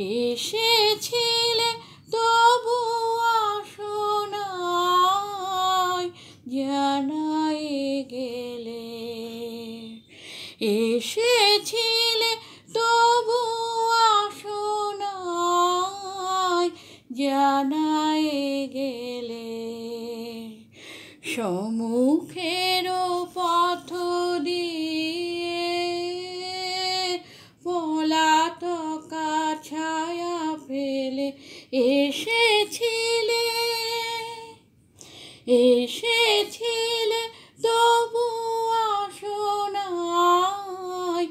এসেছিলে তবু আসো নাই, জানাই গেলে। এসেছিলে তবু আসো নাই, জানাই গেলে। সম্মুখের পথ দিয়ে পলাতকা ছায়া ফেলে এসেছিলে। এসেছিলে তবু আসো নাই,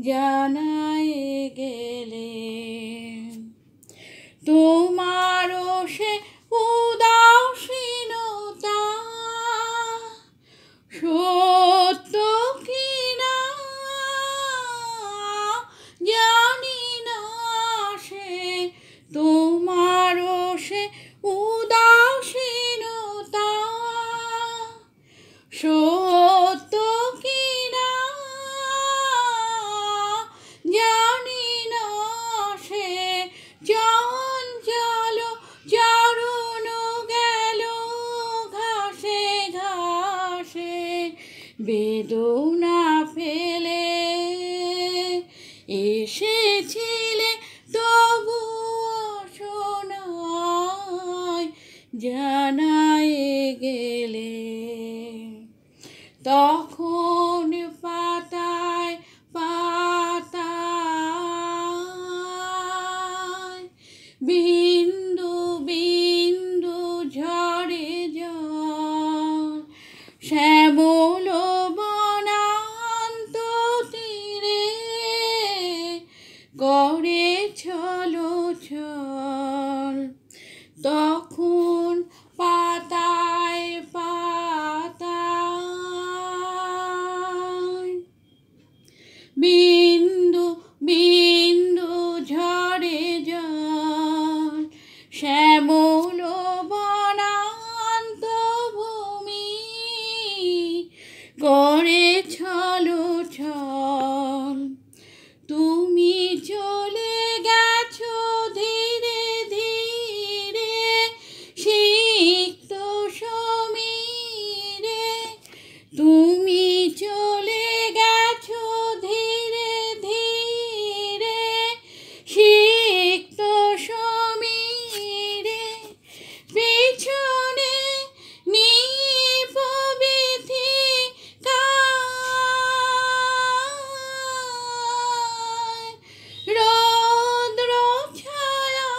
জানাই গেলে। তোমারও সে উদাসীনতা সত্য কিনা জানি না, সে তোমারও সে উদাসীনতা সত্য কিনা জানি না, সে চঞ্চল চারণ গেল ঘাসে ঘাসে বেদনা ফেলে। এসেছিলে তবু আসো নাই, জানাই গেলে। তখন পাতায় পাতায় বিন্দু বিন্দু ঝরে জল, শ্যামল বনান্ত তীরে করে ছলো ছল। তখন পাতায় পাতায় বিন্দু বিন্দু ঝরে জল, শ্যামল বনান্ত ভূমি করে ছলো ছল। তুমি চলে গেছো ধীরে ধীরে সিক্ত সমীরে। তুমি চলে গেছো ধীরে ধীরে সিক্ত সমীরে। পিছনে নিপবিথিকায় রৌদ্র ছায়া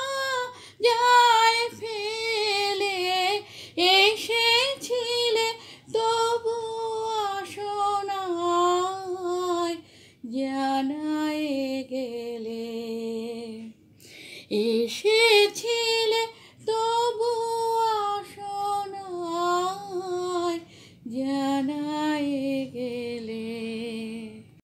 যায় ফেলে। এসেছিলে তবু আসো নাই, জানাই গেলে।